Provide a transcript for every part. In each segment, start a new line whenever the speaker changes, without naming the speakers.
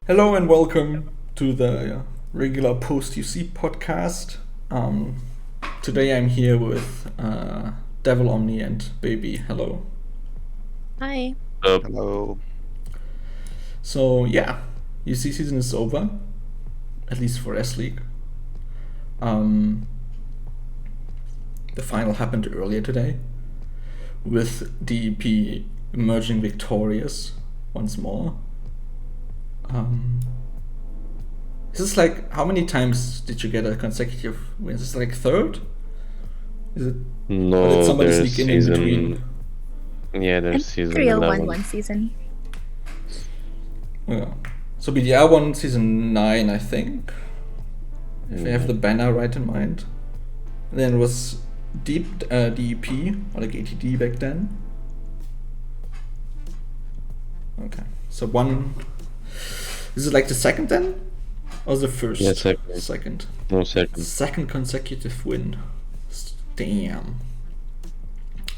Hello and welcome to the regular Post UC podcast. Today I'm here with Devil Omni and Baby. Hello.
Hi.
Hello.
So yeah, UC season is over, at least for S League. The final happened earlier today, with DEP emerging victorious once more. Is this like, how many times did you get a consecutive win? Is this like third? Is it? Or
No,
did somebody
there's
sneak in
season.
between?
Yeah, there's season
Trio won
11.
one season.
Yeah. So BDR won season 9, I think. If I have the banner right in mind. And then it was DEP, or like ATD back then. Okay. So one. Is it like the second then? Or the first?
Yeah, second.
Second.
No, second.
Second consecutive win. Damn.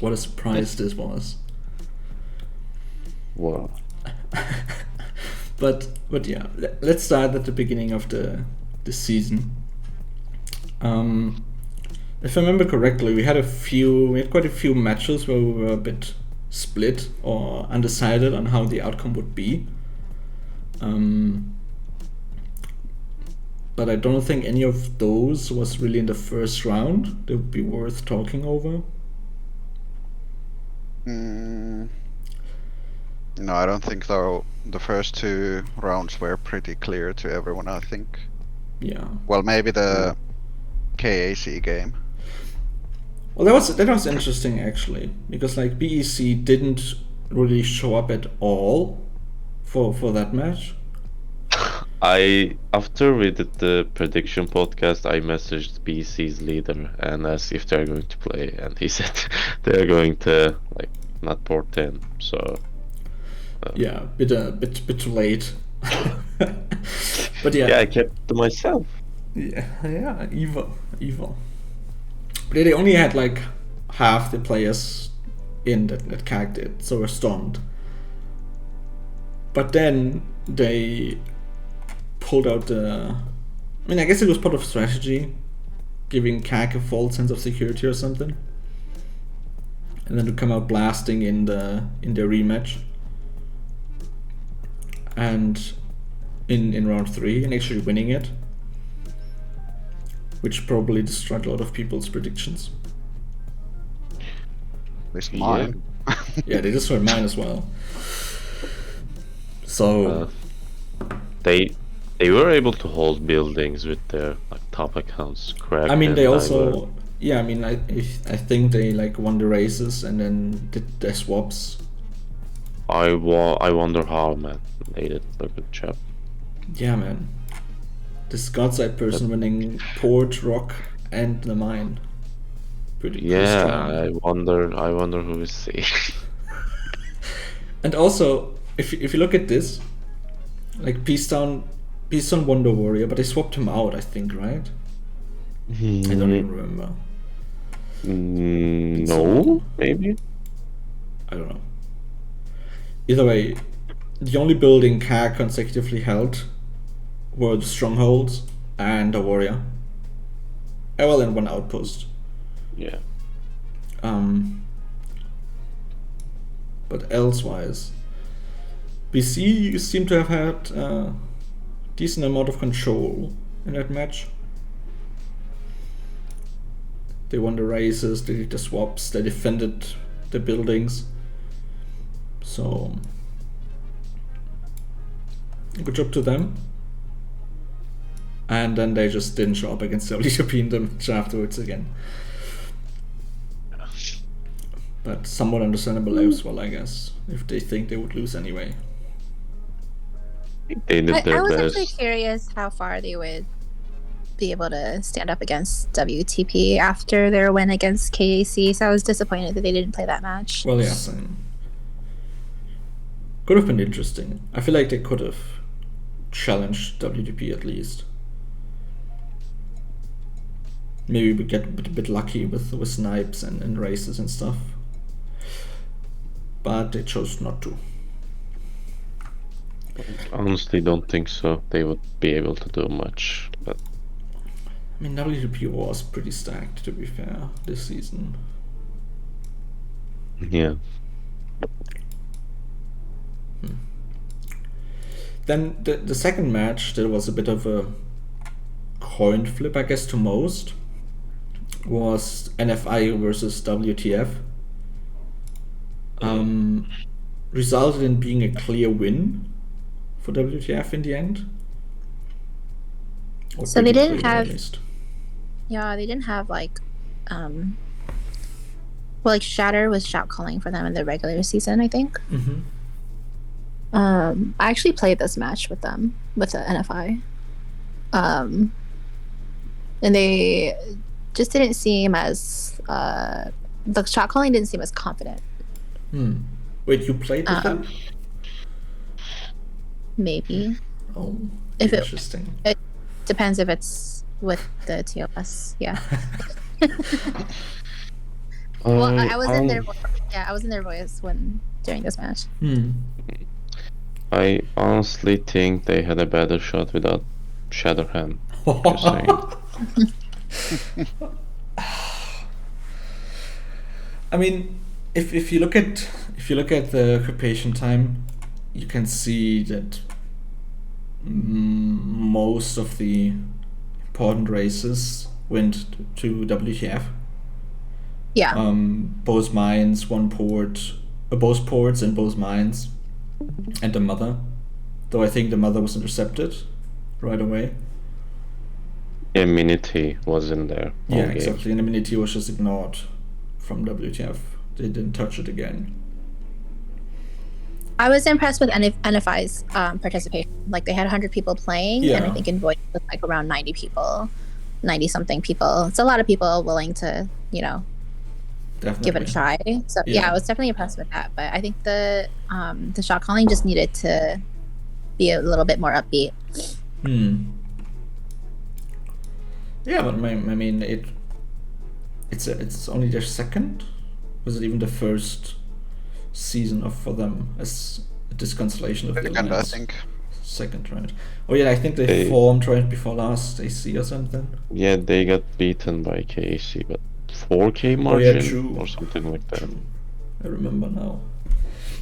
What a surprise this was.
Wow.
But yeah, let's start at the beginning of the season. If I remember correctly, we had quite a few matches where we were a bit split or undecided on how the outcome would be. But I don't think any of those was really in the first round. They would be worth talking over.
No, I don't think though. The first two rounds were pretty clear to everyone, I think.
Yeah.
Well, maybe the KAC game.
Well, that was interesting actually, because like BEC didn't really show up at all for that match.
After we did the prediction podcast, I messaged BC's leader and asked if they're going to play, and he said they're going to like not port 10. So
Yeah, bit too late. But
yeah, I kept it to myself.
Yeah, evil. But they only had like half the players in that CAG did, so we're stunned. But then they pulled out I guess it was part of strategy, giving CAG a false sense of security or something, and then to come out blasting in their rematch, and in round 3 and actually winning it, which probably destroyed a lot of people's predictions.
At least mine.
Yeah, they destroyed mine as well. So
they were able to hold buildings with their like top accounts. Correct.
I mean, they also I think they like won the races and then did their swaps.
I wonder how, man. They did a good job.
Yeah, man. This Godside person winning Port, Rock, and the mine. Pretty
Yeah,
strong.
I wonder who is safe.
And also, if you look at this, like Peacetown won the Warrior, but they swapped him out, I think, right? I don't even remember.
No, maybe.
I don't know. Either way, the only building CAG consecutively held were the Strongholds and the Warrior. Well, and one outpost.
Yeah.
But elsewise, BC seem to have had a decent amount of control in that match. They won the races, they did the swaps, they defended the buildings. So, good job to them. And then they just didn't show up against WTP in the match afterwards again. But somewhat understandable as well, I guess, if they think they would lose anyway.
They did
I
their
was
best.
actually curious how far they would be able to stand up against WTP after their win against KAC, so I was disappointed that they didn't play that match.
Well, yeah, same. Could have been interesting. I feel like they could have challenged WTP at least. Maybe we get a bit lucky with snipes and races and stuff. But they chose not to.
Honestly, don't think so. They would be able to do much. But
I mean, WTP was pretty stacked, to be fair, this season.
yeah,
Then the second match, there was a bit of a coin flip, I guess, to most, was NFI versus WTF. Resulted in being a clear win for WTF in the end. Or
So they
pretty
didn't
clear,
have-
at least.
Yeah, they didn't have like well, like Shatter was shot calling for them in the regular season, I think.
Mm-hmm.
I actually played this match with them, with the NFI. And they just didn't seem as the shot calling didn't seem as confident.
Wait, you played with them?
Maybe.
Oh,
If it-
interesting.
It depends if it's with the TOS. Yeah. Well, I was in their I was in their voice during this match.
I honestly think they had a better shot without Shadowhand. Just saying.
I mean, if you look at the occupation time, you can see that most of the important races went to WTF.
Yeah.
Both mines, both ports and both mines, and the mother. Though I think the mother was intercepted right away.
Yeah, Minity was in there. all
Yeah,
game.
exactly. And the Minity was just ignored from WTF. They didn't touch it again.
I was impressed with NFI's participation. Like they had 100 people playing, and I
Yeah.
think in voice was like around 90 people, 90 something people. It's a lot of people willing to,
Definitely.
give it a try. So yeah, I was definitely impressed with that. But I think the shot calling just needed to be a little bit more upbeat.
Yeah, but I mean, it's only their second. Was it even the first season for them as this constellation of the
Second, I
alliance?
think.
Second, right? Oh yeah, I think they
They-
formed right before last AC or something.
Yeah, they got beaten by KC, but 4K margin
true.
or something like that.
I remember now.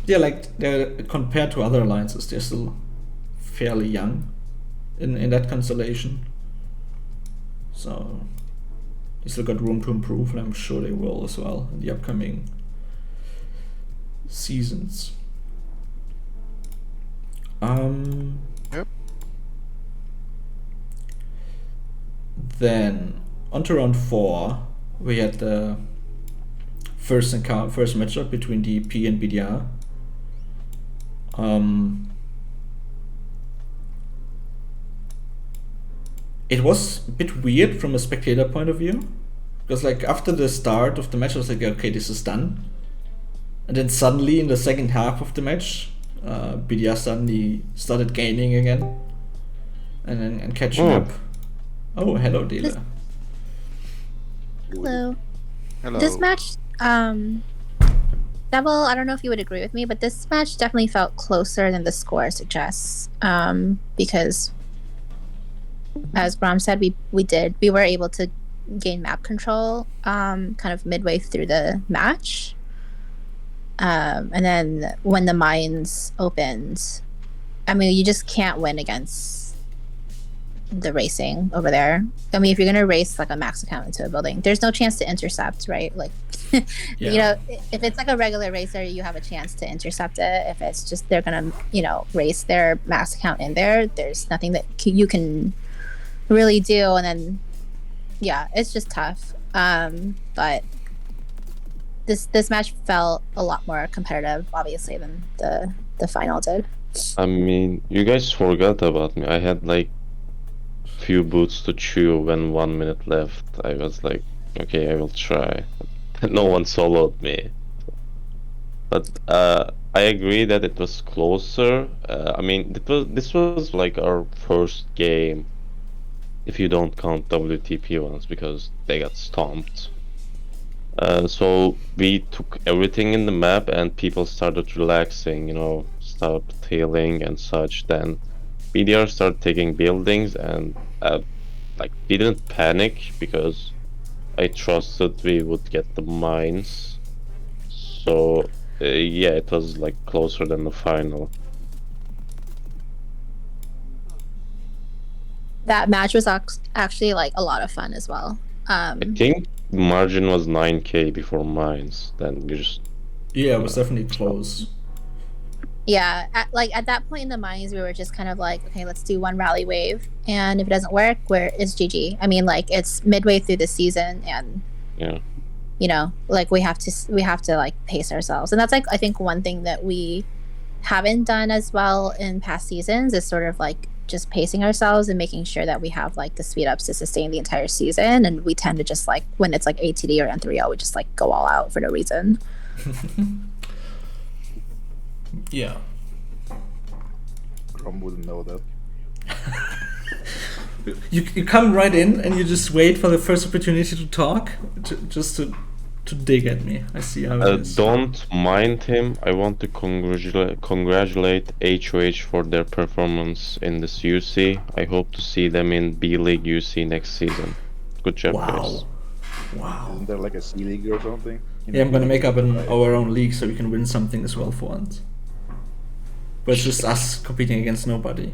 Yeah, like they're compared to other alliances, they're still fairly young in that constellation. So they still got room to improve, and I'm sure they will as well in the upcoming seasons.
Yep.
Then on to round 4, we had the first matchup between DP and BDR. It was a bit weird from a spectator point of view, because like after the start of the match I was like, okay, this is done, and then suddenly in the second half of the match BDR suddenly started gaining again and catching up. Oh, hello dealer.
Hello.
Hello.
This match, Devil, I don't know if you would agree with me, but this match definitely felt closer than the score suggests. Because, as Grom said, we were able to gain map control kind of midway through the match. And then when the mines opened, I mean, you just can't win against the racing over there. I mean, if you're gonna race like a max account into a building, there's no chance to intercept, right? Like, if it's like a regular racer, you have a chance to intercept it. If it's just they're gonna, race their max account in there, there's nothing that you can really do. And then, yeah, it's just tough. But this match felt a lot more competitive, obviously, than the final did.
I mean, you guys forgot about me. I had like few boots to chew when 1 minute left. I was like, okay, I will try. No one soloed me. But I agree that it was closer. I mean, this was like our first game, if you don't count WTP ones, because they got stomped. So we took everything in the map and people started relaxing, stopped healing and such, then BDR started taking buildings, and like didn't panic because I trusted we would get the mines. So yeah, it was like closer than the final.
That match was actually like a lot of fun as well.
I think margin was 9k before mines. Then you just
Yeah, it was definitely close.
Yeah, at that point in the mines, we were just kind of like, okay, let's do one rally wave, and if it doesn't work, it's GG. I mean, like it's midway through the season, and
yeah.
you know, like we have to like pace ourselves, and that's like I think one thing that we haven't done as well in past seasons is sort of like just pacing ourselves and making sure that we have like the speed ups to sustain the entire season. And we tend to just like when it's like ATD or N3O, we just like go all out for no reason.
Yeah.
Grom wouldn't know that.
You come right in and you just wait for the first opportunity to talk, just to dig at me. I see how it is.
Don't mind him. I want to congratulate HOH for their performance in this UC. I hope to see them in B League UC next season. Good job, guys.
Wow.
Isn't there like a C League or something?
Yeah, I'm gonna make up our own league so we can win something as well for once. But it's just us competing against nobody.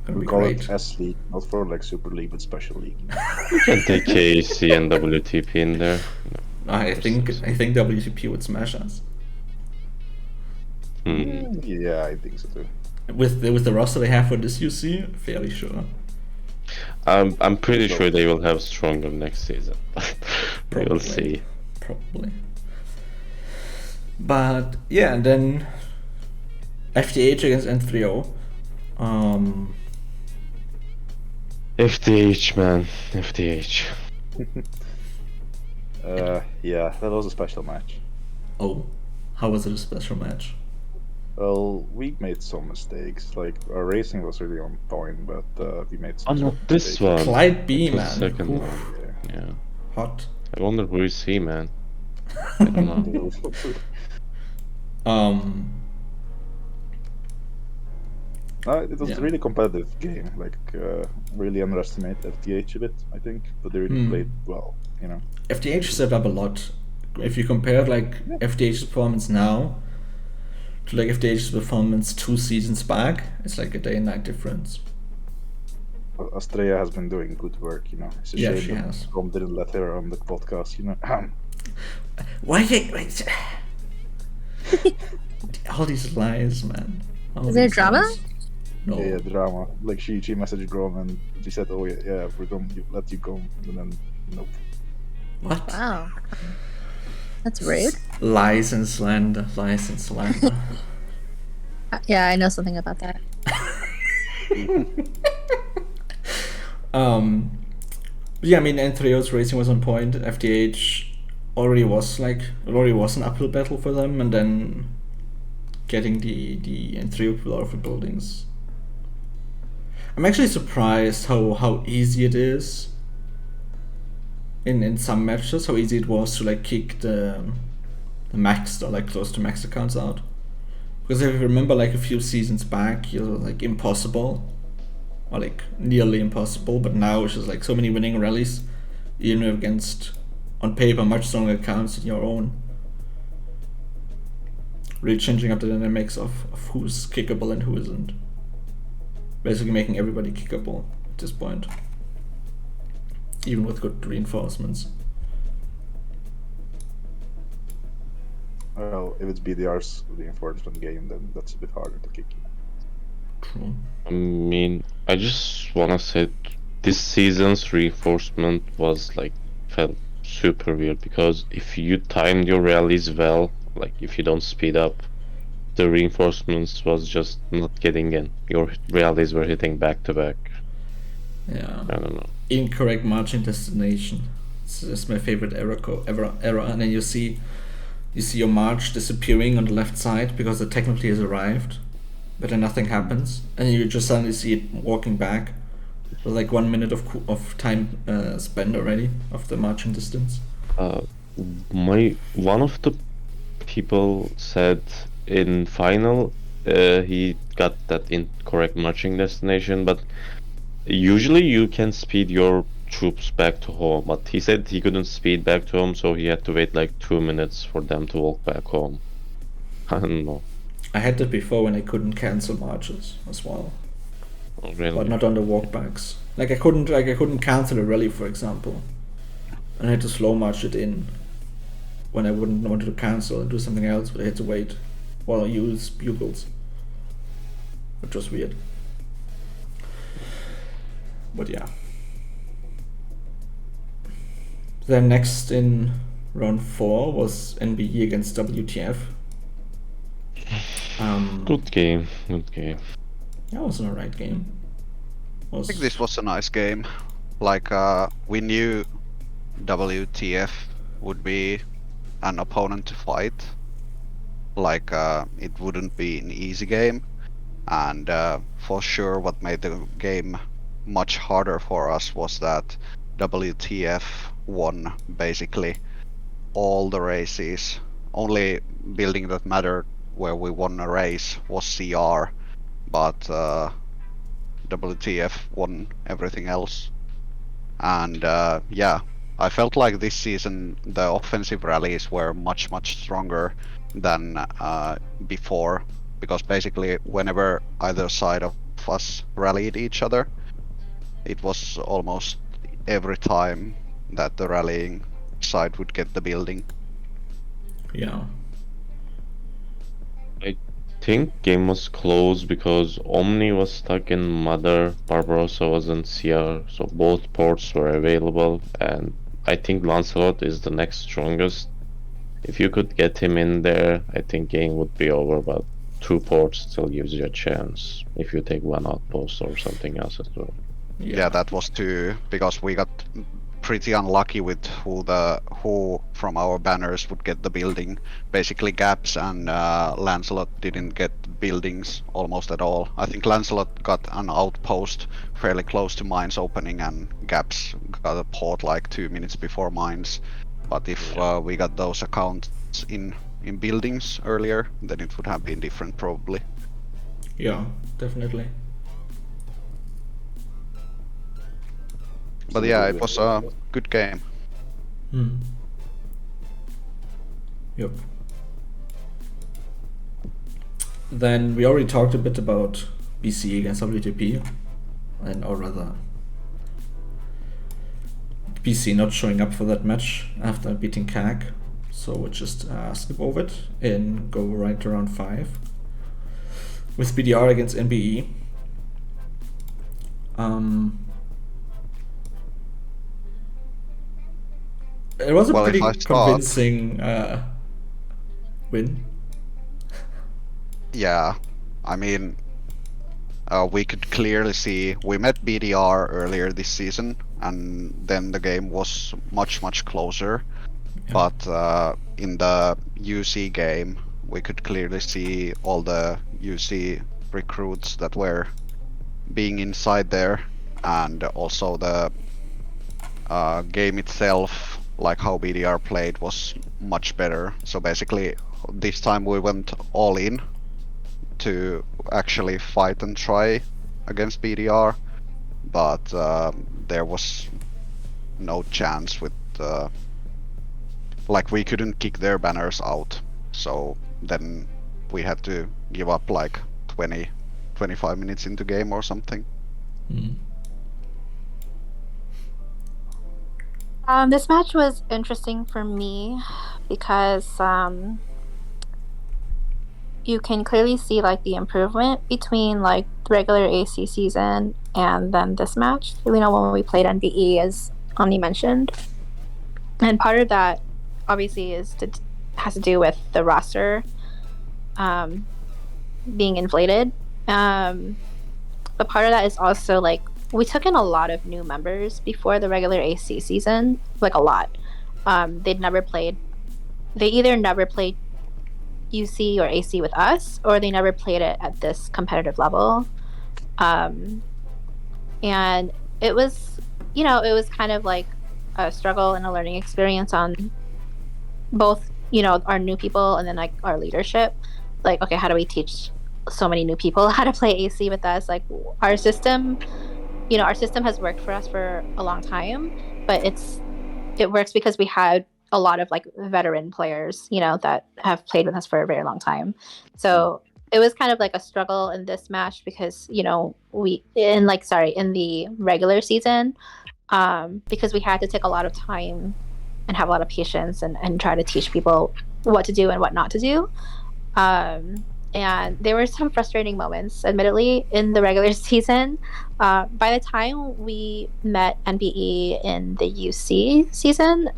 Gonna
We
be
call
great.
it S League, not for like Super League, but Special League.
You can take KC and WTP in there.
I think WTP would smash us
Yeah, I think so too.
with the roster they have for this UC. Fairly sure.
I'm pretty sure they will have stronger next season. We will
Probably.
see.
Probably. But yeah, and then FTH against N3O.
FTH, man. FTH.
Yeah, that was a special match.
Oh, how was it a special match?
Well, we made some mistakes. Like our racing was really on point, but we made
Oh,
some.
not this
mistakes.
one.
Clyde B,
It was
man.
second
Oof.
one. Yeah.
Hot.
I wonder who is he, man. I don't know.
It was
Yeah.
a really competitive game. Like, really underestimate FTH a bit, I think, but they really played well. You know.
FTH stepped up a lot. If you compare like FTH's performance now to like FTH's performance 2 seasons back, it's like a day and night difference.
Astrea has been doing good work. You know. It's a
Yeah,
shame
she
that
has.
Grom didn't let her on the podcast. You know.
Why? Wait. All these lies, man. All
Is there
these
drama?
lies. No.
Yeah, drama. Like she messaged Grom and she said, "Oh yeah, we're going to let you go," and then nope.
What?
Wow, that's rude.
Lies and slander. Lies and slander.
Yeah, I know something about that.
Yeah, I mean, N3O's racing was on point. FTH already was an uphill battle for them, and then getting the N3O people out of the buildings. I'm actually surprised how easy it is in some matches, how easy it was to like kick the maxed or like close to max accounts out. Because if you remember like a few seasons back, it was like impossible. Or like nearly impossible, but now it's just like so many winning rallies, even against on paper much stronger accounts than your own. Really changing up the dynamics of who's kickable and who isn't. Basically making everybody kickable at this point. Even with good reinforcements.
Well, if it's BDR's reinforcement game, then that's a bit harder to kick.
True.
I mean, I just wanna say this season's reinforcement was like felt super weird because if you timed your rallies well, like if you don't speed up, the reinforcements was just not getting in. Your rallies were hitting back to back.
Yeah.
I don't know.
Incorrect marching destination. This is my favorite error. And then you see your march disappearing on the left side because it technically has arrived, but then nothing happens, and you just suddenly see it walking back with like 1 minute of time spent already of the marching distance.
One of the people said in final he got that incorrect marching destination, but usually you can speed your troops back to home, but he said he couldn't speed back to home, so he had to wait like 2 minutes for them to walk back home. I don't know.
I had that before when I couldn't cancel marches as well,
Oh, really?
but not on the walkbacks. Like I couldn't cancel a rally, for example, and I had to slow march it in when I wouldn't wanted to cancel and do something else, but I had to wait while I use bugles, which was weird. But yeah. Then next in round 4 was NBE against WTF.
Good game, good game.
That was an alright game.
I think this was a nice game. Like, we knew WTF would be an opponent to fight. Like, it wouldn't be an easy game. And for sure what made the game much harder for us was that WTF won basically all the races. Only building that mattered where we won a race was CR, but WTF won everything else. And yeah, I felt like this season the offensive rallies were much stronger than before, because basically whenever either side of us rallied each other, it was almost every time that the rallying side would get the building.
Yeah.
I think game was close because OMNI was stuck in Mother, Barbarossa was in CR, so both ports were available, and I think Lancelot is the next strongest. If you could get him in there, I think game would be over, but 2 ports still gives you a chance if you take 1 outpost or something else as well.
Yeah, that was 2, because we got pretty unlucky with who from our banners would get the building. Basically Gaps and Lancelot didn't get buildings almost at all. I think Lancelot got an outpost fairly close to mines opening, and Gaps got a port like 2 minutes before mines. But if we got those accounts in buildings earlier, then it would have been different probably.
Yeah, definitely.
But yeah, it was a good game.
Yep. Then we already talked a bit about BC against WTP, or rather BC not showing up for that match after beating CAG, so we'll just skip over it and go right to round 5 with BDR against NBE. It was a pretty convincing win.
Yeah, I mean, we could clearly see we met BDR earlier this season, and then the game was much closer. Yeah. But in the UC game, we could clearly see all the UC recruits that were being inside there, and also the game itself, like how BDR played, was much better. So basically this time we went all in to actually fight and try against BDR, but there was no chance with like we couldn't kick their banners out, so then we had to give up like 20-25 minutes into game or something.
This match was interesting for me because you can clearly see like the improvement between like the regular AC season and then this match. You know, when we played NBE, as OMNI mentioned, and part of that obviously has to do with the roster being inflated, but part of that is also like we took in a lot of new members before the regular AC season, like a lot. They either never played UC or AC with us, or they never played it at this competitive level. And it was, you know, it was kind of like a struggle and a learning experience on both, you know, our new people and then like our leadership. Like, okay, how do we teach so many new people how to play AC with us. Like our system, our system has worked for us for a long time, but it works because we had a lot of like veteran players, that have played with us for a very long time. So it was kind of like a struggle in this match because, in the regular season, because we had to take a lot of time and have a lot of patience and try to teach people what to do and what not to do. And there were some frustrating moments, admittedly, in the regular season. By the time we met NBE in the UC season,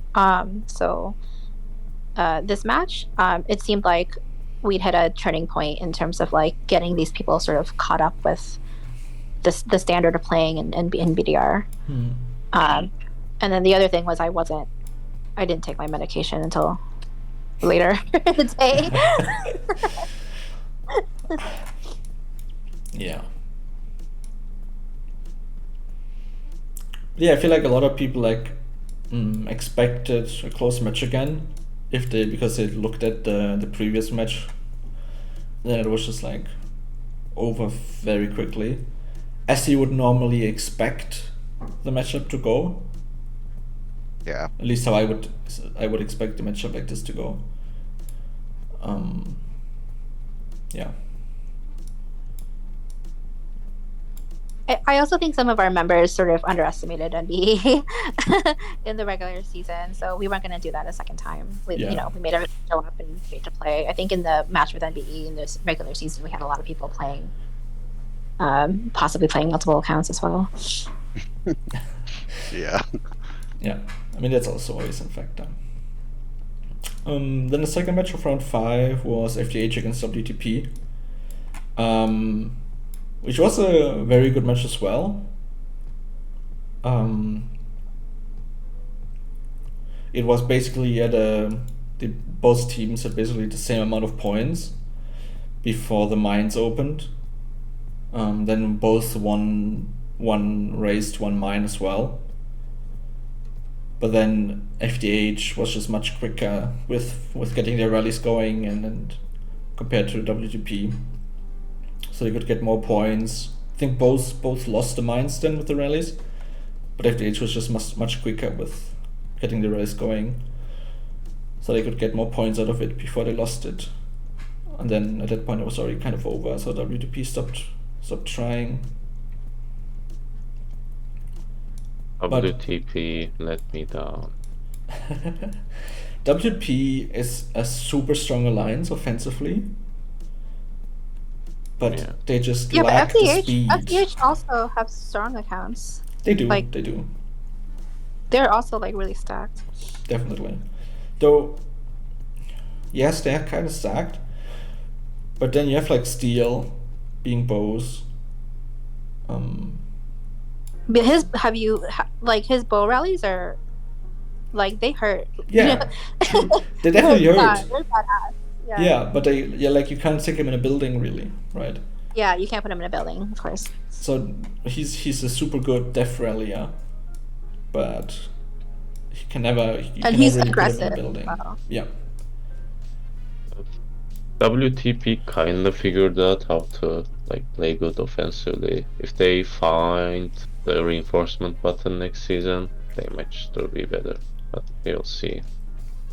this match, it seemed like we'd hit a turning point in terms of like getting these people sort of caught up with the standard of playing in BDR. And then the other thing was I didn't take my medication until later in the day.
Yeah, I feel like a lot of people like expected a close match again because they looked at the previous match, then it was just like over very quickly, as you would normally expect the matchup to go.
Yeah.
At least how I would expect the matchup like this to go. Yeah.
I also think some of our members sort of underestimated NBE in the regular season, so we weren't going to do that a second time. We made everyone show up and paid to play. I think in the match with NBE in this regular season, we had a lot of people playing, possibly playing multiple accounts as well.
Yeah.
Yeah, I mean that's also always in fact done. Then the second match of round 5 was FDH against WTP, which was a very good match as well. It was basically both teams had basically the same amount of points before the mines opened. Then both one raised, one mine as well. But then FDH was just much quicker with getting their rallies going and compared to WTP. So they could get more points. I think both lost the mines then with the rallies, but FDH was just much quicker with getting the rallies going. So they could get more points out of it before they lost it. And then at that point it was already kind of over, so WTP stopped trying.
WTP let me down.
WTP is a super strong alliance offensively, but they just lack
but
the speed.
FDH also have strong accounts.
They do.
Like,
they do.
They're also like really stacked.
Definitely. Though, yes, they're kind of stacked, but then you have like Steel being bows.
But his bow rallies are like they hurt.
Yeah, they definitely hurt.
They're badass.
Yeah, but you can't stick him in a building really, right?
Yeah, you can't put him in a building, of course.
So he's a super good death rallier, but he can never.
And he's
really
aggressive.
Put him in a building.
Wow.
Yeah.
WTP kind of figured out how to play good offensively. If they find the reinforcement button next season, they might still be better. But we'll see.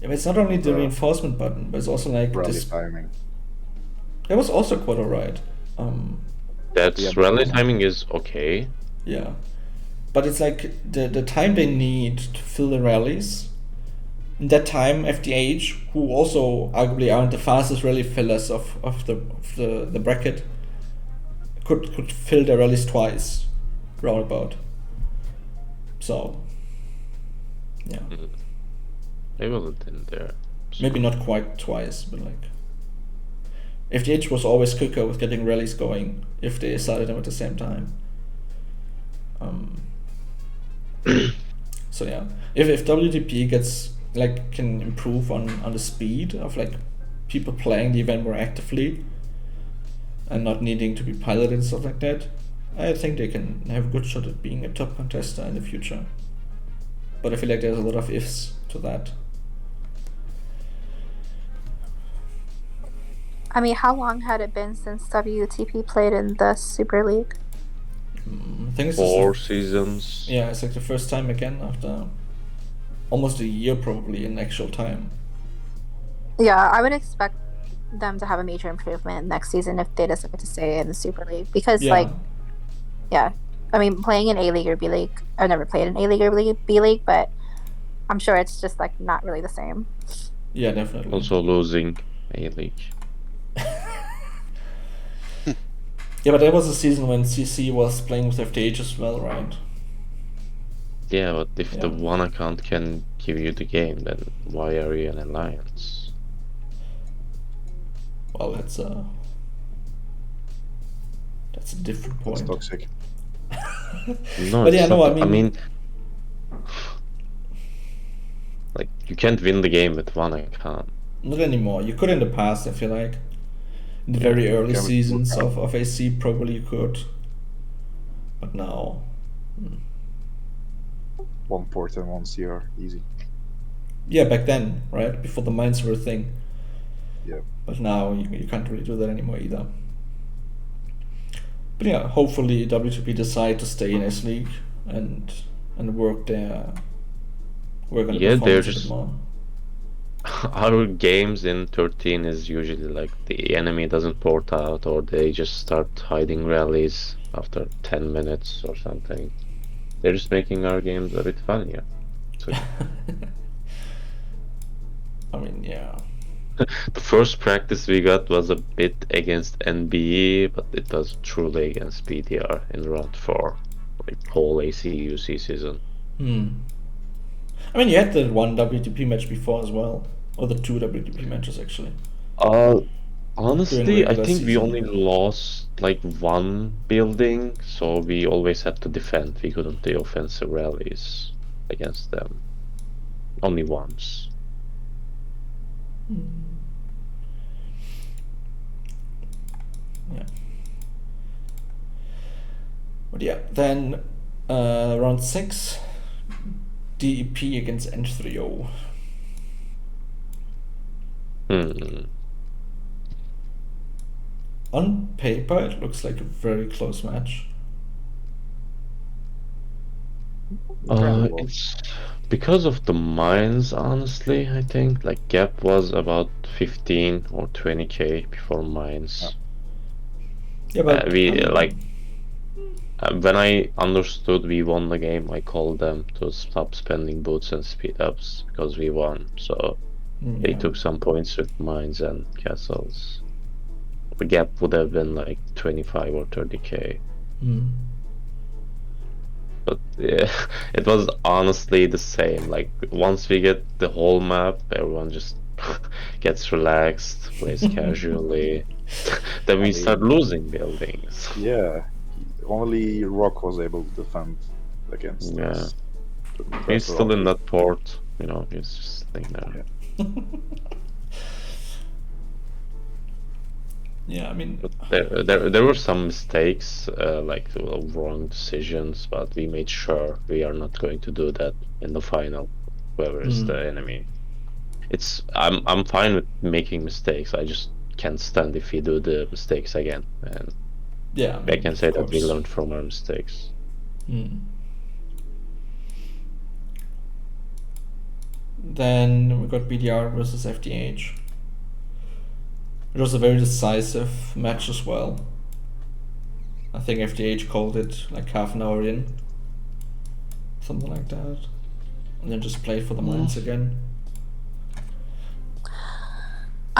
Yeah, but it's not only the reinforcement button, but it's also like
rally timing.
That was also quite alright.
Rally timing is okay.
Yeah, but it's like the time they need to fill the rallies. In that time, FDH, who also arguably aren't the fastest rally fillers of the bracket, could fill their rallies twice, roundabout. So, yeah.
Maybe in there.
Maybe not quite twice, but like FDH was always quicker with getting rallies going if they started them at the same time. So yeah, if WTP can improve on the speed of like people playing the event more actively and not needing to be piloted and stuff like that, I think they can have a good shot at being a top contester in the future. But I feel like there's a lot of ifs to that.
I mean, how long had it been since WTP played in the Super League?
I think it's
4
just
seasons.
yeah, it's like the first time again after almost a year probably in actual time.
Yeah, I would expect them to have a major improvement next season if they decide to stay in the Super League because,
Yeah.
like, yeah, I mean, playing in A League or B League, I've never played in A League or B League, but I'm sure it's just like not really the same.
Yeah, definitely.
Also losing A-League.
Yeah, but there was a season when CC was playing with FTH as well, right?
Yeah, but if the
Yeah.
one account can give you the game, then why are you an alliance?
Well, that's a different
It's
point.
toxic.
No,
But
it's
yeah, no,
not.
I mean,
like, you can't win the game with one account.
not anymore. You could in the past, I feel like. In the
Yeah.
very early
Yeah, but-
seasons of AC, probably you could. But now,
One port and one CR, easy.
yeah, back then, right? Before the mines were a thing.
Yeah.
But now you can't really do that anymore either. But yeah, hopefully WTP decide to stay in S League and work on the
Yeah, they're
performance a bit
just-
more.
Our games in 13 is usually like the enemy doesn't port out or they just start hiding rallies after 10 minutes or something. They're just making our games a bit funnier. So
I mean, yeah.
the first practice we got was a bit against NBE, but it was truly against BDR in round 4, like whole ACUC season.
I mean, you had the one WTP match before as well, or the two WTP matches actually.
Honestly, I
regular
think we
season.
only lost like one building, so we always had to defend. We couldn't do offensive rallies against them. Only once.
Yeah. But yeah, then round 6, DEP against N3O. On paper, it looks like a very close match.
It's because of the mines, honestly, I think. Like, gap was about 15 or 20k before mines.
Yeah, but
We,
I mean,
like, when I understood we won the game, I called them to stop spending boots and speed ups because we won. So they
yeah.
took some points with mines and castles. The gap would have been like 25 or 30k. But yeah, it was honestly the same. Like, once we get the whole map, everyone just gets relaxed, plays casually. Then we start losing buildings.
Yeah. Only Rock was able to defend against
Yeah.
us.
He's still in that port, you know, he's just sitting there.
Yeah, I mean,
There were some mistakes, like wrong decisions, but we made sure we are not going to do that in the final, whoever is the enemy. I'm fine with making mistakes, I just can't stand if we do the mistakes again, and
yeah,
I can say
of
that we
course.
learned from our mistakes.
Then we got BDR versus FDH. It was a very decisive match as well. I think FDH called it like half an hour in. Something like that. And then just played for the mines again.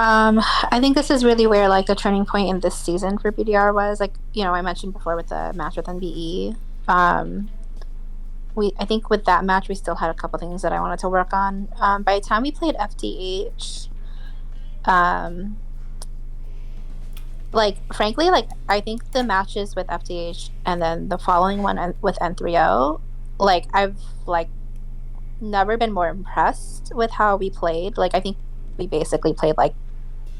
I think this is really where like the turning point in this season for BDR was. Like, you know, I mentioned before with the match with NBE. I think with that match we still had a couple things that I wanted to work on. By the time we played FDH, like frankly, like I think the matches with FDH and then the following one with N3O, like I've like never been more impressed with how we played. Like I think we basically played like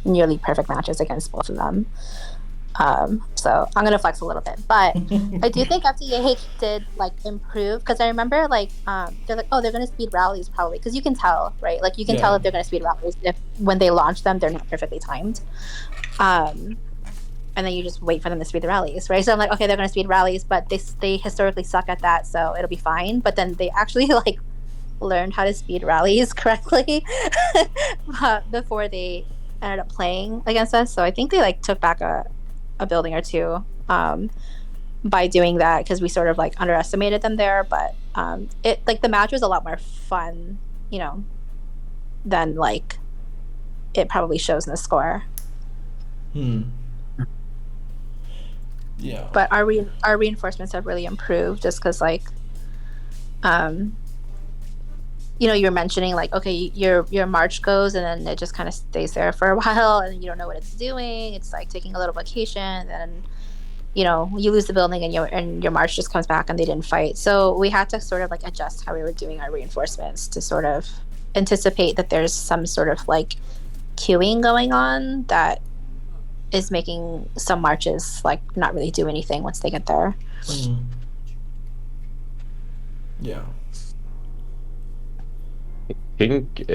nearly perfect matches against both of them. So I'm gonna flex a little bit, but I do think FDH did like improve because I remember like they're like, oh, they're gonna speed rallies probably because you can tell, right? Like you can tell if they're gonna speed rallies if when they launch them they're not perfectly timed, and then you just wait for them to speed the rallies, right? So I'm like, okay, they're gonna speed rallies, but they historically suck at that, so it'll be fine. But then they actually like learned how to speed rallies correctly before they ended up playing against us. So I think they like took back a building or two by doing that because we sort of like underestimated them there. But it like the match was a lot more fun, you know, than like it probably shows in the score.
Yeah.
But our reinforcements have really improved just because like you know, you're mentioning like, okay, your march goes and then it just kind of stays there for a while and you don't know what it's doing. It's like taking a little vacation, and then you know you lose the building and your march just comes back and they didn't fight. So we had to sort of like adjust how we were doing our reinforcements to sort of anticipate that there's some sort of like queuing going on that is making some marches like not really do anything once they get there.
Yeah.
I think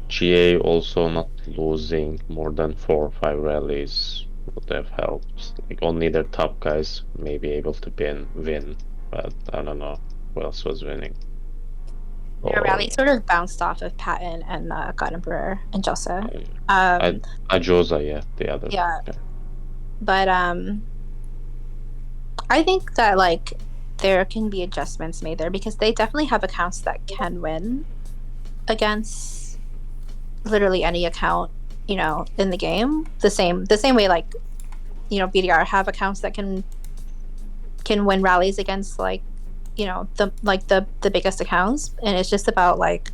GA also not losing more than 4 or 5 rallies would have helped. Like only their top guys may be able to win, but I don't know who else was winning.
Their rally sort of bounced off of Patton and God Emperor and Josa.
Josa, yeah, the other.
Yeah. But I think that like there can be adjustments made there because they definitely have accounts that can win against literally any account, you know, in the game. The same way like, you know, BDR have accounts that can win rallies against like, you know, the biggest accounts, and it's just about like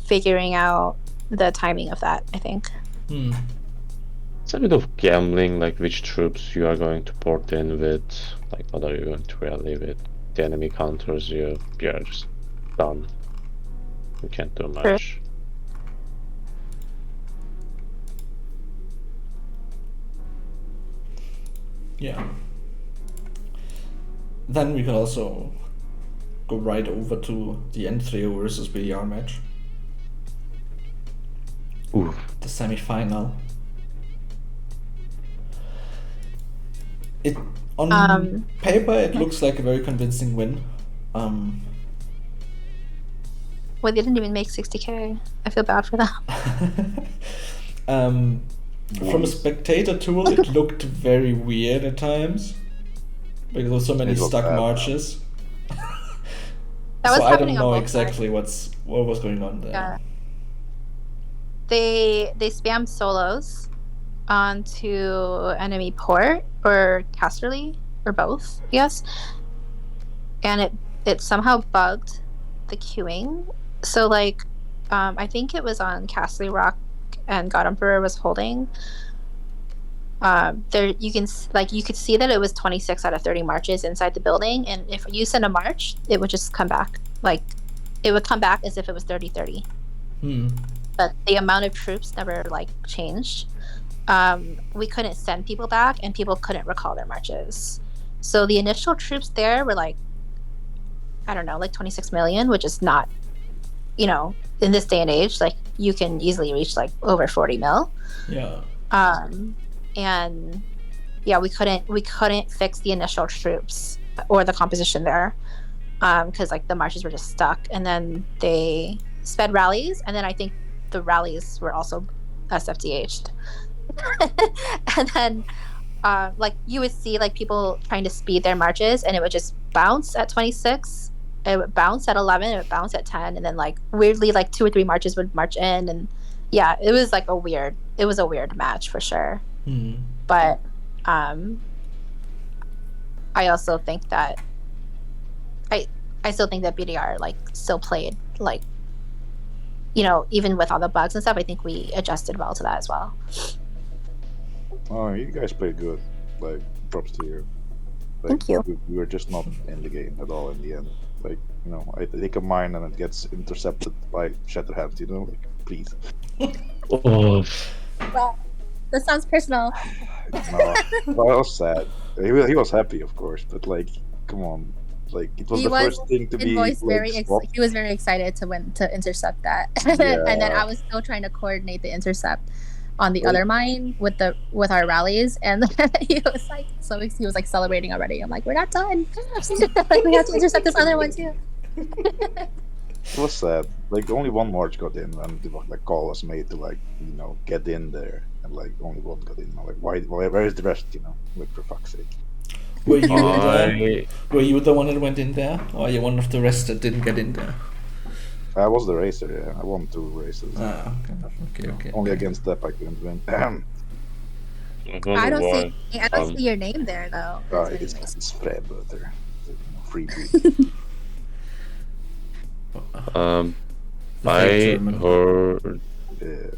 figuring out the timing of that, I think.
It's a bit of gambling, like which troops you are going to port in with, like what are you going to rally with. The enemy counters you are just done. You can't do much.
Yeah. Then we can also go right over to the N3O versus BDR match.
Ooh.
The semi-final. It on paper it looks like a very convincing win.
Well, they didn't even make 60k. I feel bad for them.
From a spectator tool, it looked very weird at times because there were so many stuck marches. So I don't know exactly what was going on there.
Yeah. They spammed solos onto enemy port or Casterly or both, yes, and it somehow bugged the queuing. So like I think it was on Casterly Rock and God Emperor was holding. There you could see that it was 26 out of 30 marches inside the building, and if you send a march, it would just come back. Like it would come back as if it was 30-30. But the amount of troops never like changed. We couldn't send people back, and people couldn't recall their marches. So the initial troops there were like, I don't know, like 26 million, which is not, you know, in this day and age, like you can easily reach like over 40 mil.
Yeah.
And yeah, we couldn't fix the initial troops or the composition there, because like the marches were just stuck. And then they sped rallies, and then I think the rallies were also SFDH'd. And then like you would see like people trying to speed their marches, and it would just bounce at 26, it would bounce at 11, it would bounce at 10, and then like weirdly like 2 or 3 marches would march in, and yeah, it was a weird match for sure. But I also think that I still think that BDR like still played like, you know, even with all the bugs and stuff, I think we adjusted well to that as well.
Oh, you guys played good. Like, props to you. Like,
Thank you.
We were just not in the game at all in the end. Like, you know, I take a mine and it gets intercepted by Shatterhand, you know? Like, please.
Oh.
That sounds personal.
No, well, I was sad. He was happy, of course, but like, come on, like it was
He
the
was
first thing to
in
be
voice
like swapped.
he was very excited to intercept that.
Yeah.
And then I was still trying to coordinate the intercept on the
Right.
other mine with our rallies, and he was like he was like celebrating already. I'm like, we're not done. Like, we have to intercept this other one too.
It was sad. Like only one march got in, and the like call was made to like get in there, and like only one got in. I'm like, where is the rest? Like for fuck's sake.
Were you the one that went in there, or are you one of the rest that didn't get in there?
I was the racer. Yeah, I won 2 races.
Okay.
Only against that I couldn't win.
I don't see your name there though.
It's Vrijbuiter. Freebie.
I heard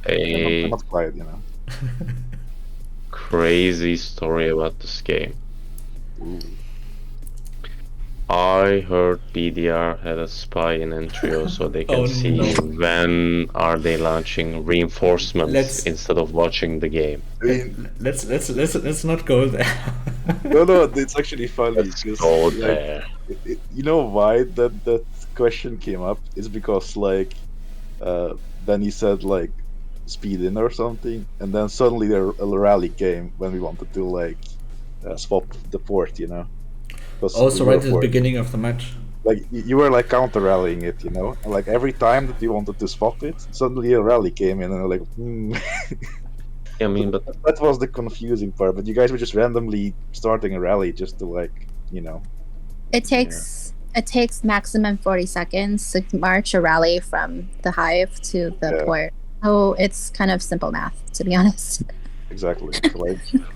I'm not quiet,
crazy story about this game.
Ooh.
I heard BDR had a spy in Entrio so they can see when are they launching reinforcements instead of watching the game.
Let's not go there.
No, it's actually funny.
Let's go there.
You know why that question came up? It's because then he said like speed in or something, and then suddenly a rally came when we wanted to swap the port,
Also, right at the beginning of the match.
Like you were like counter rallying it, and like every time that you wanted to swap it, suddenly a rally came in, and like.
I mean, but
that was the confusing part. But you guys were just randomly starting a rally just to
It takes maximum 40 seconds to march a rally from the hive to the port. So it's kind of simple math, to be honest.
Exactly. So,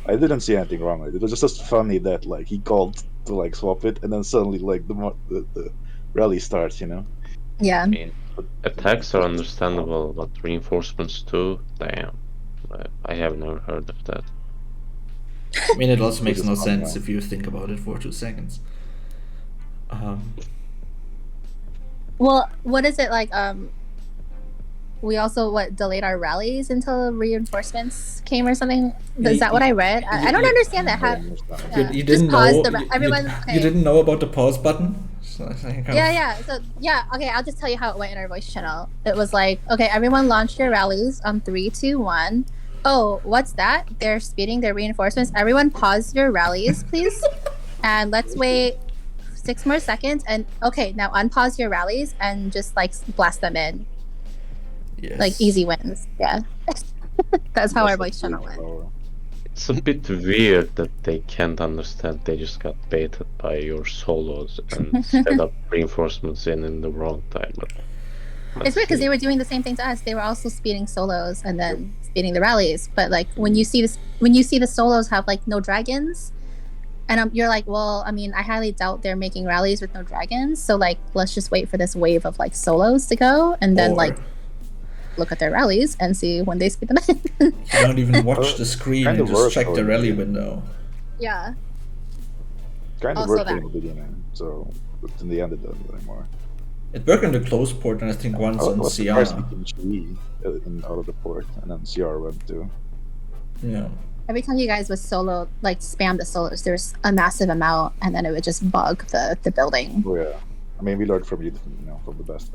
I didn't see anything wrong with it. It was just funny that he called to swap it, and then suddenly the rally starts.
Yeah.
I mean, attacks are understandable, but reinforcements too. Damn, I have never heard of that.
I mean, it also makes no sense if you think about it for 2 seconds.
Well, what is it like? We also delayed our rallies until reinforcements came or something. Is that what I read? I don't understand that.
You didn't know.
Everyone.
You didn't know about the pause button.
Yeah. So okay. I'll just tell you how it went in our voice channel. It was like, okay, everyone launched your rallies on 3, 2, 1. Oh, what's that? They're speeding their reinforcements. Everyone pause your rallies, please, and let's wait 6 more seconds. And okay, now unpause your rallies and just blast them in.
Yes.
Easy wins. Yeah. That's how our voice channel went.
It's a bit weird that they can't understand they just got baited by your solos and set up reinforcements in the wrong time. But
it's weird because they were doing the same thing to us. They were also speeding solos and then speeding the rallies. But when you see the solos have no dragons, and you're like, well, I mean, I highly doubt they're making rallies with no dragons. So let's just wait for this wave of solos to go, and then look at their rallies and see when they speed them in.
You don't even watch the screen and just check the rally window.
Yeah.
Kind of worked in the beginning, so but in the end it doesn't anymore.
It worked in the close port, and I think once on CR.
In out of the port, and then CR went too.
Yeah.
Every time you guys would solo, spam the solos, there's a massive amount, and then it would just bug the building.
Oh yeah, I mean we learned from you, from the best.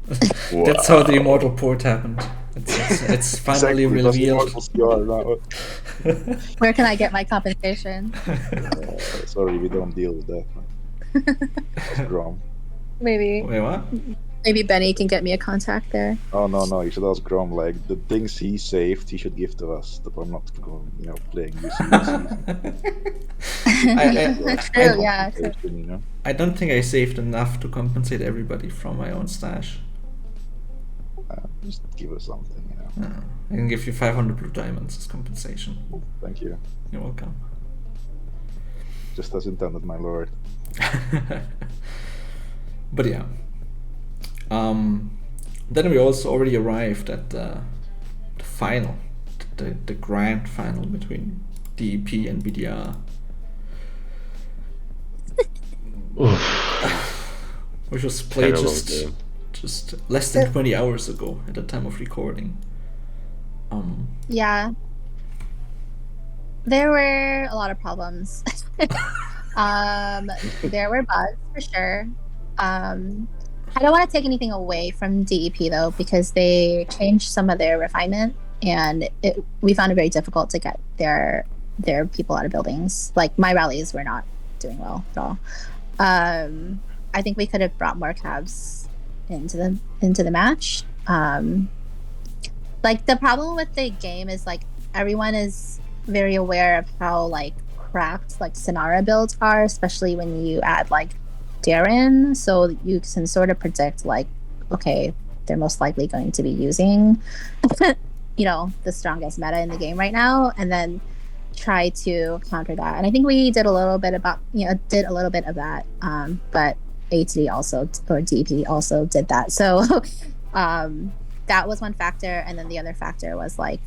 That's how the immortal port happened. It's finally revealed.
Where can I get my compensation?
Sorry, we don't deal with that. That's Grom.
Maybe.
Wait, what?
Maybe Benny can get me a contact there.
Oh no! You should ask Grom. The things he saved, he should give to us. But I'm not going, playing UC.
That's true. Yeah.
I don't think I saved enough to compensate everybody from my own stash.
Just give us something,
I can give you 500 blue diamonds as compensation.
Thank you.
You're welcome.
Just as intended, my lord.
But yeah. Then we also already arrived at the final, the grand final between DEP and BDR. Which was played just less than 20 hours ago at the time of recording.
Yeah. There were a lot of problems. There were bugs for sure. I don't want to take anything away from DEP though, because they changed some of their refinement, and we found it very difficult to get their people out of buildings. Like my rallies were not doing well at all. I think we could have brought more cabs into the match. Like the problem with the game is like everyone is very aware of how like cracked like Sonara builds are, especially when you add like Darren, so you can sort of predict like, okay, they're most likely going to be using you know, the strongest meta in the game right now, and then try to counter that. And I think we did a little bit of that, but ATD also, or DP also did that. So that was one factor, and then the other factor was like,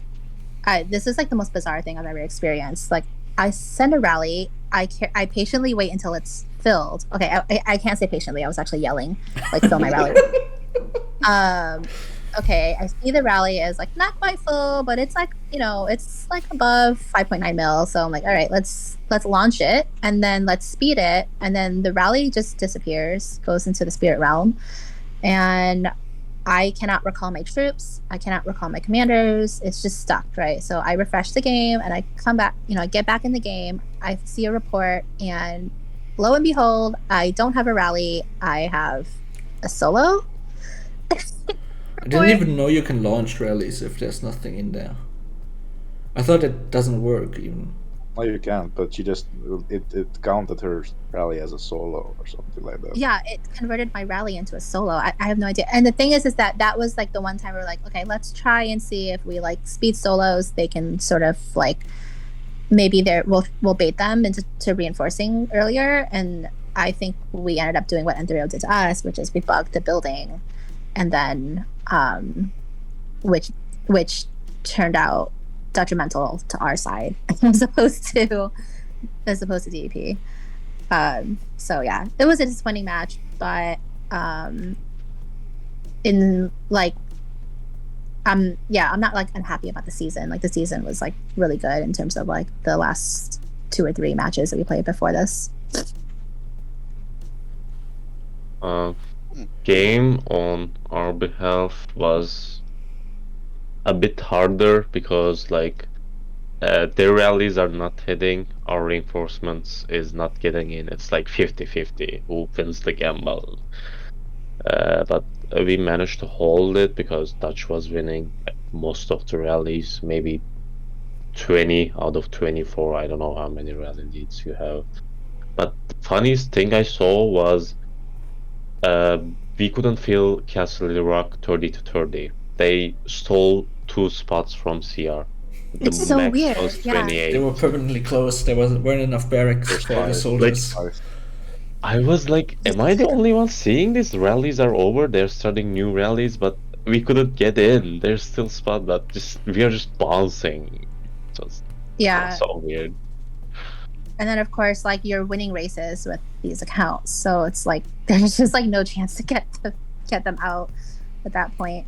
this is like the most bizarre thing I've ever experienced. Like I send a rally, I patiently wait until it's filled. Okay, I can't say patiently. I was actually yelling, like, fill my rally. Okay, I see the rally is like not quite full, but it's like, you know, it's like above 5.9 mil. So I'm like, all right, let's launch it, and then let's speed it, and then the rally just disappears, goes into the spirit realm, and I cannot recall my troops. I cannot recall my commanders. It's just stuck, right? So I refresh the game, and I come back, you know, I get back in the game. I see a report, and lo and behold, I don't have a rally. I have a solo.
I didn't even know you can launch rallies if there's nothing in there. I thought it doesn't work even.
No, you can't, but she just it counted her rally as a solo or something like that.
Yeah, it converted my rally into a solo. I have no idea. And the thing is that was like the one time we were like, okay, let's try and see if we like speed solos, they can sort of like maybe we'll bait them into reinforcing earlier. And I think we ended up doing what N3O did to us, which is we bugged the building, and then which turned out detrimental to our side as opposed to DEP. So yeah, it was a disappointing match, but in like I'm not like unhappy about the season. Like the season was like really good in terms of like the last 2 or 3 matches that we played before this.
Game on our behalf was a bit harder because like their rallies are not hitting, our reinforcements is not getting in. It's like 50-50 who wins the gamble. But we managed to hold it because Dutch was winning most of the rallies, maybe 20 out of 24. I don't know how many rally leads you have. But the funniest thing I saw was we couldn't fill Castle Rock 30-30. They stole 2 spots from CR.
It's so weird.
Was
Yeah.
28.
They were permanently closed. There weren't enough barracks for the soldiers.
I was like, am I the only one seeing this? Rallies are over, they're starting new rallies, but we couldn't get in. There's still spot, but we are just bouncing. So weird.
And then of course, like you're winning races with these accounts, so it's like there's just like no chance to get them out at that point.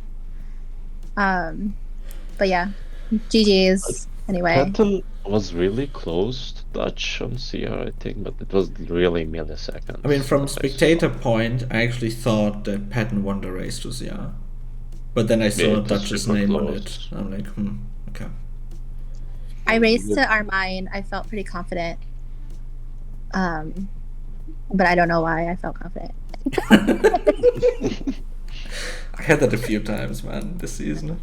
But yeah, GG's anyway.
Patton was really close to Dutch on CR, I think, but it was really milliseconds.
I mean, from spectator point, I actually thought that Patton won the race to CR. But then I saw Dutch's name on it. I'm like, okay.
I raced to Armine. I felt pretty confident. But I don't know why I felt confident.
I had that a few times, man, this season.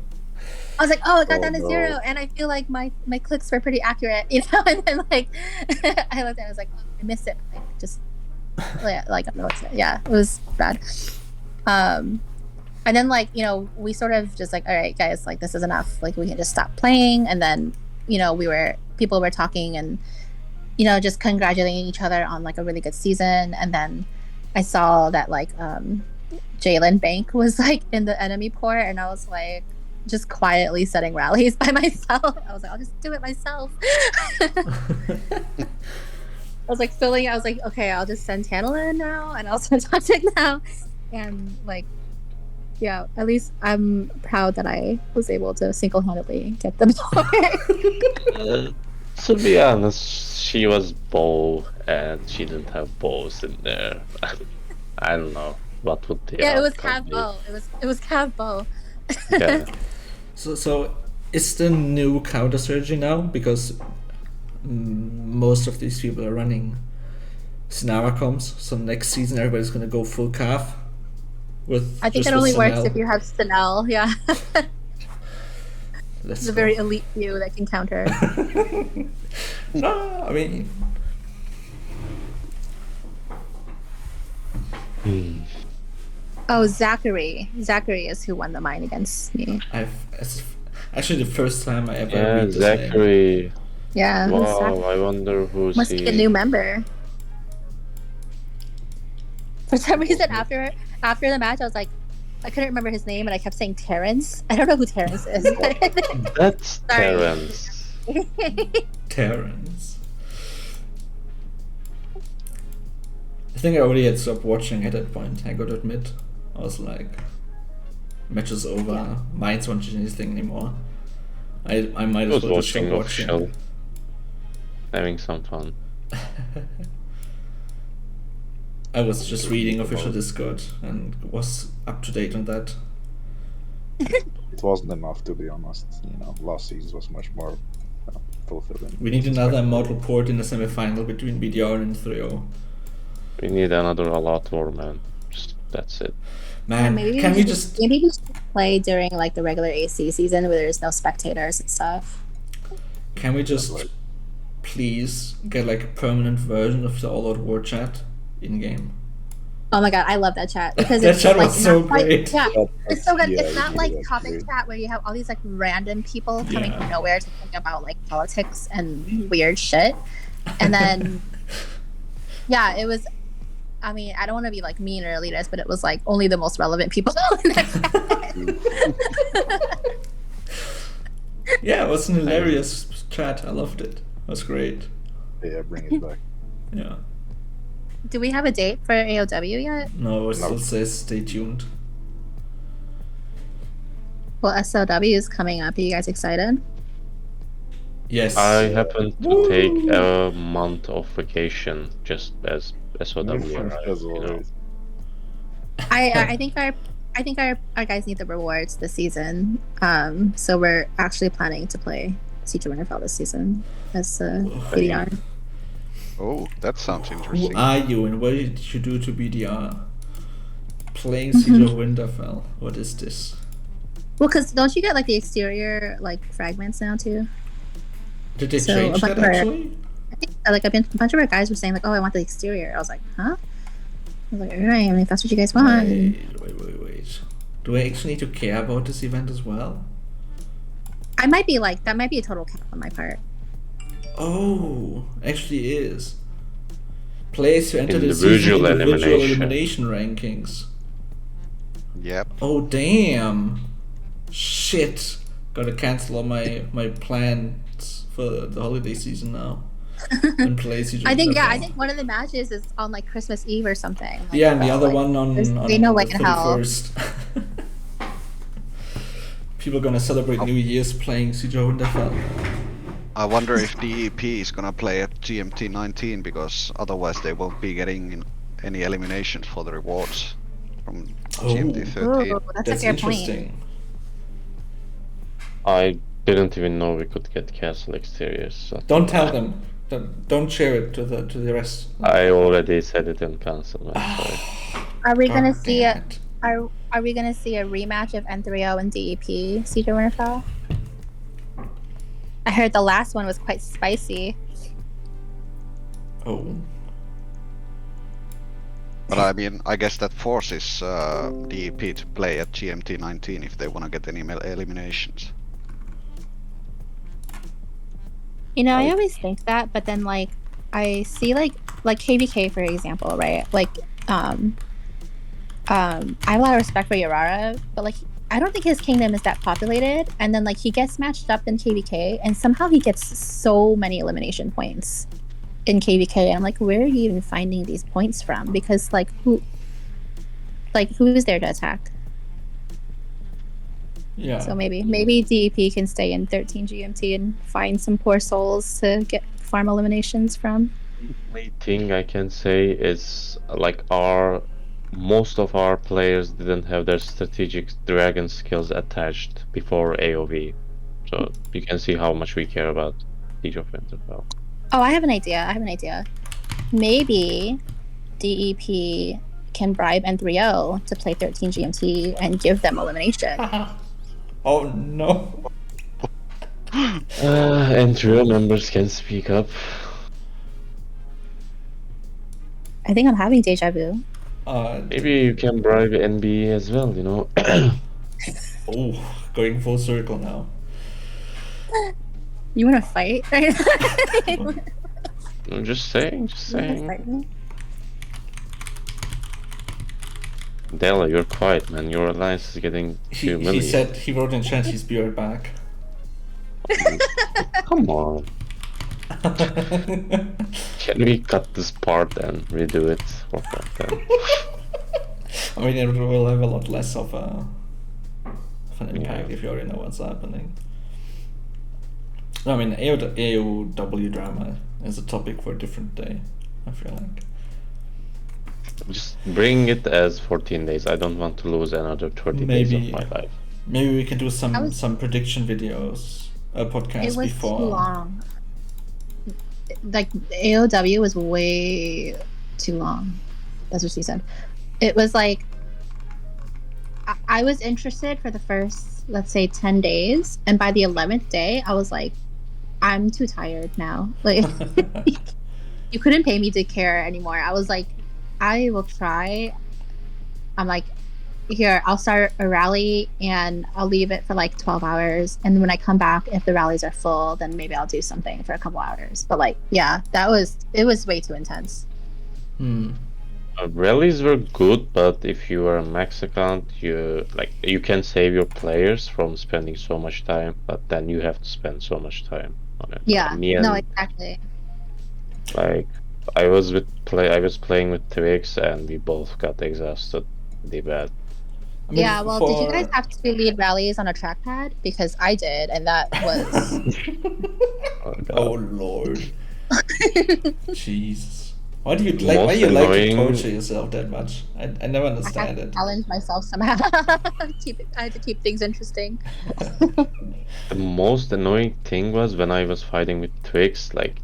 I was like, oh, it got down to 0, and I feel like my clicks were pretty accurate, you know. And then like, I looked at it, I was like, oh, I missed it. Yeah, it was bad. And then like, you know, we sort of just like, all right, guys, like this is enough. Like we can just stop playing. And then, you know, people were talking and, you know, just congratulating each other on like a really good season. And then I saw that like Jalen Bank was like in the enemy port, and I was like just quietly setting rallies by myself. I was like, I'll just do it myself. I was like filling. I was like, okay, I'll just send ToXiCTaNaLyN now, and I'll send ToXiC now, and like, yeah. At least I'm proud that I was able to single-handedly get them.
To be honest, she was bow and she didn't have bows in there. I don't know what would the
Yeah, it was
outcome
Cav
be.
Bow. It was Cav Bow.
Yeah.
So is the new counter strategy now, because most of these people are running Sinara comms, so next season everybody's gonna go full calf with
I think
just
it only
with
works
Sinel.
if you have Sinel. Yeah,
Let's
it's a
go.
very elite few that can counter.
No, I mean,
Oh, Zachary. Zachary is who won the mine against me.
it's actually the first time I ever
Yeah,
read this name.
Zachary.
Yeah. who's
Wow,
Zachary?
I wonder who's
Must
he.
be a new member. For some reason, after the match, I was like, I couldn't remember his name, and I kept saying Terrence. I don't know who Terrence is.
That's
Sorry.
Terrence.
Terrence. I think I already had stopped watching at that point, I gotta admit. I was like, match is over,
Yeah.
Minds won't change anything anymore. I might
I
as
was
well just stop
watching
watching.
official. Having some fun.
I was just reading official Discord and was up to date on that.
It wasn't enough, to be honest. You know, last season was much more fulfilling.
We need another Immortal Port in the semi-final between BDR and 3-0.
We need another a lot more, man. Just that's it.
Man,
maybe
can we just...
maybe we should play during like the regular AC season where there's no spectators and stuff.
Can we just please get like a permanent version of the All Out War chat in-game?
Oh my god, I love that chat because
That
it's
chat
like
was so
not like-
great.
yeah, it's so good.
Yeah,
It's not
yeah,
like
that's
topic
great.
chat where you have all these like random people coming
Yeah.
from nowhere to think about like politics and weird shit, and then yeah, it was. I mean, I don't want to be like mean or elitist, but it was like only the most relevant people in that chat.
Yeah, it was an hilarious chat. I loved it. It was great.
Yeah, bring it back.
Yeah.
Do we have a date for AOW yet?
No, it
No.
still says stay tuned.
Well, SOW is coming up. Are you guys excited?
Yes.
I happen to take a month of vacation just as SOW arrived,
As
you know.
always.
I think our guys need the rewards this season. So we're actually planning to play Siege of Winterfell this season as BDR.
Oh, that sounds
Who
interesting.
are you and what did you do to BDR? Playing Siege of Winterfell. What is this?
Well, because don't you get like the exterior like fragments now too?
Did they
So,
change
a bunch
that
of our-
actually?
I think like a bunch of our guys were saying like, "Oh, I want the exterior." I was like, "Huh?" I was like, "All right, I mean, if that's what you guys want."
Wait. Do I actually need to care about this event as well?
I might be like that. Might be a total cap on my part.
Oh, actually is. Players who enter the
Individual
season individual
elimination.
elimination rankings.
Yep.
Oh damn! Shit! Gotta cancel all my plans for the holiday season now. And play Siege of
I think
Winterfell.
I think one of the matches is on like Christmas Eve or something. Like,
Yeah, and the other
like,
one on
there's
the
no way in hell.
31st. People gonna celebrate New Year's playing Siege of Winterfell.
I wonder if DEP is gonna play at GMT 19 because otherwise they won't be getting any eliminations for the rewards from GMT 13.
Ooh, that's
That's
a fair point.
interesting.
I didn't even know we could get castle exteriors. So
Don't tell them. Don't share it to the rest.
I already said it in council, man. Sorry.
Are we gonna
God
see
damn
a
it.
are we gonna see a rematch of N3O and DEP Siege of Winterfell? I heard the last one was quite spicy.
Oh.
But I mean, I guess that forces DEP to play at GMT 19 if they want to get any eliminations.
You know, I always think that, but then like I see like KVK for example, right? Like I have a lot of respect for Yarara, but like I don't think his kingdom is that populated, and then like he gets matched up in KVK and somehow he gets so many elimination points in KVK, and I'm like, where are you even finding these points from? Because who is there to attack?
Yeah.
So maybe DEP can stay in 13 GMT and find some poor souls to get farm eliminations from.
Only thing I can say is like most of our players didn't have their strategic dragon skills attached before AoV. So you can see how much we care about Siege of Winterfell.
Oh, I have an idea. Maybe DEP can bribe N3O to play 13 GMT and give them elimination.
Oh no.
And trio members can speak up.
I think I'm having deja vu.
Maybe you can bribe NB as well, you know.
Oh, going full circle now.
You want to fight?
I'm just saying. Della, you're quiet, man. Your alliance is getting humiliated.
He said, he wrote in chat, he's be right back.
Come on. Can we cut this part and redo it for content?
I mean, it will have a lot less of an impact if you already know what's happening. No, I mean, AOW drama is a topic for a different day, I feel like.
Just bring it as 14 days. I don't want to lose another 30 days of my life.
Maybe we can do some prediction videos, podcast
It was
before.
too long. Like AOW was way too long. That's what she said. It was like I was interested for the first, let's say, 10 days, and by the 11th day, I was like, I'm too tired now. Like, you couldn't pay me to care anymore. I was like, I will try. I'm like, here, I'll start a rally and I'll leave it for like 12 hours. And when I come back, if the rallies are full, then maybe I'll do something for a couple hours. But like, yeah, it was way too intense.
Rallies were good, but if you are a max account, you can save your players from spending so much time, but then you have to spend so much time on it.
Yeah, no, exactly.
Like, I was playing with Twix, and we both got exhausted really bad.
I mean,
yeah, well, did you guys have to lead rallies on a trackpad? Because I did, and that was...
Oh lord. Jesus. Why do you like to torture yourself that much? I never understand it.
Challenge myself somehow. I had to keep things interesting.
The most annoying thing was when I was fighting with Twix, like,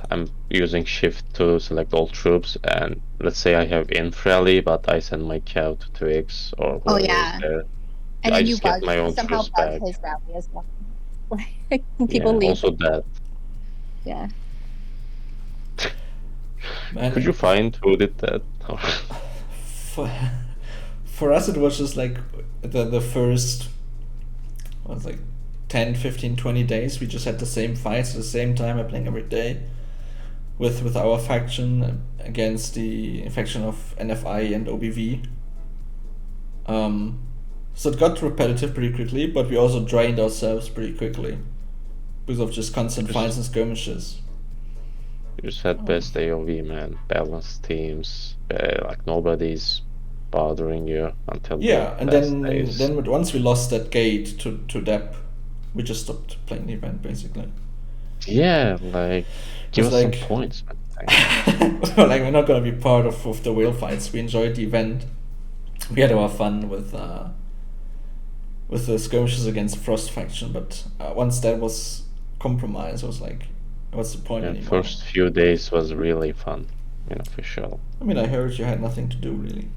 I'm using shift to select all troops, and let's say I have inf rally, but I send my cow to Twix or whoever is there.
And
I
then
just get my own
somehow
troops back.
his rally as well. Like, people leave.
Also that.
Yeah.
Man,
Could you find who did that?
For us, it was just like the first, what was like 10, 15, 20 days. We just had the same fights at the same time, happening every day, with our faction against the faction of NFI and OBV. So it got repetitive pretty quickly, but we also drained ourselves pretty quickly because of just constant fights and skirmishes.
You just had best AoV, man. Balanced teams, like nobody's bothering you until
and then once we lost that gate to Dep, we just stopped playing the event basically.
Yeah, like give us some points, man.
Like, we're not gonna be part of the whale fights. We enjoyed the event. We had our fun with the skirmishes against Frost faction, but once that was compromised, I was like, what's the point anymore?
First few days was really fun, official.
I mean, I heard you had nothing to do really.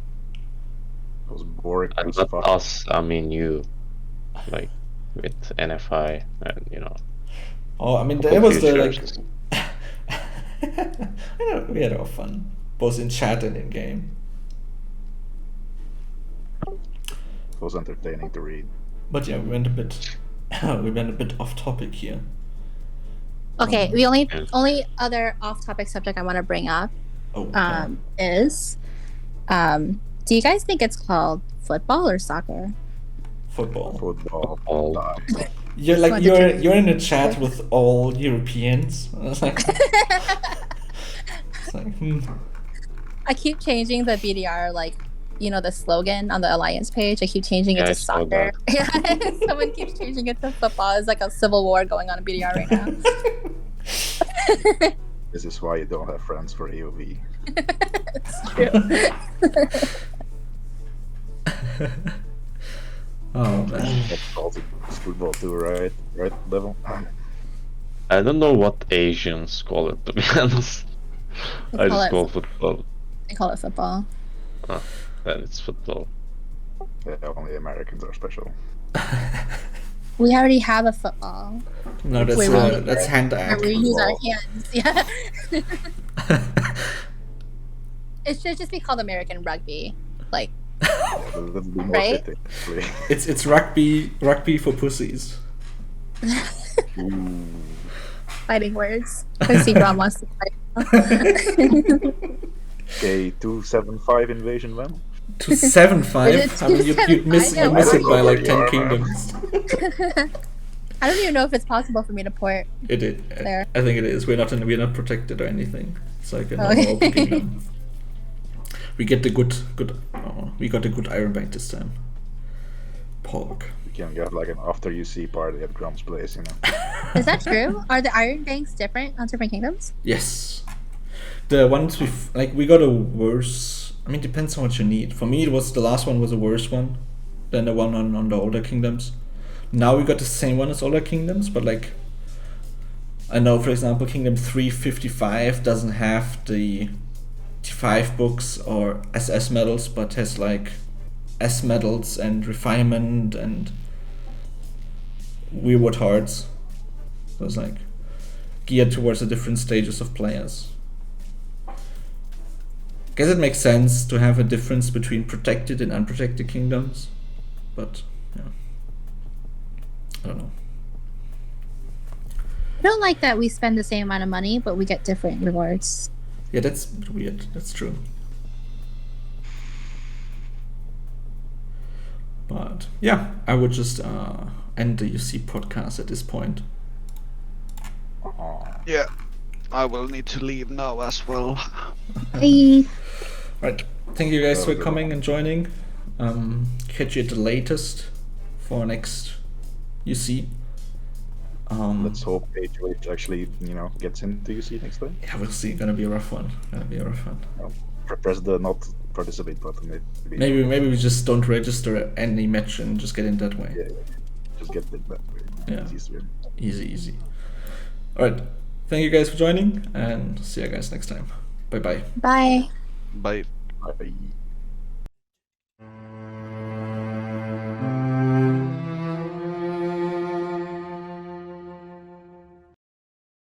It was boring.
And not us, I mean you, like with NFI and
Oh, I mean, that was the like. We had our fun, both in chat and in game.
It was entertaining to read.
But yeah, we went a bit off topic here.
Okay, the only other off-topic subject I want to bring up is, do you guys think it's called football or soccer?
Football.
You're
like you're in a chat with all Europeans. I was like,
I keep changing the BDR like you know, the slogan on the Alliance page. I keep changing it
Yeah, I
to
saw
soccer. Yeah, someone keeps changing it to football. It's like a civil war going on in BDR right now.
This is why you don't have friends for AOV.
It's true.
Oh man.
That's also football too, right? Right, Devil?
I don't know what Asians call it, to be honest.
They
I
call
just
it
call football.
They call it football.
Then it's football.
Yeah, only Americans are special.
We already have a football
No, that's
Wait,
that's hand
where
ag.
we use our
football.
hands. Yeah. It should just be called American rugby. Like,
Yeah, that would be more
Right?
fitting, actually.
It's rugby for pussies.
Ooh.
fighting words. I see Ron wants to fight.
Okay, 275 invasion then?
To 7-5.
Is it
I mean, you miss
275?
you miss it by like 10
Yeah.
kingdoms.
I don't even know if it's possible for me to port.
It is.
There.
I think it is. We're not protected or anything. It's like a
Oh,
normal
okay.
open kingdom. We get the good. We got a good Iron Bank this time. Pork.
You can get like an after UC party at Grom's place, you know.
Is that true? Are the Iron Banks different on different kingdoms?
Yes. The ones we got a worse. I mean, depends on what you need. For me, it was the last one was a worse one than the one on the older kingdoms. Now we got the same one as older kingdoms, but like I know, for example, Kingdom 355 doesn't have the T5 books or SS medals, but has like S medals and refinement and reward hearts. So it's like geared towards the different stages of players. Guess it makes sense to have a difference between protected and unprotected kingdoms, but yeah, I don't know.
I don't like that we spend the same amount of money, but we get different rewards.
Yeah, that's a bit weird. That's true. But yeah, I would just end the UC podcast at this point.
Yeah, I will need to leave now as well.
Hey.
Right. Thank you guys for coming and joining. Catch you at the latest for next UC.
Let's hope HOH actually, gets into UC next time.
Yeah, we'll see. Gonna be a rough one.
Press the not participate button.
Maybe we just don't register any match and just get in that way.
Yeah. Just get it that way.
Yeah.
Easier.
Easy. Alright. Thank you guys for joining and see you guys next time. Bye bye.
Bye.
Bye.
Bye.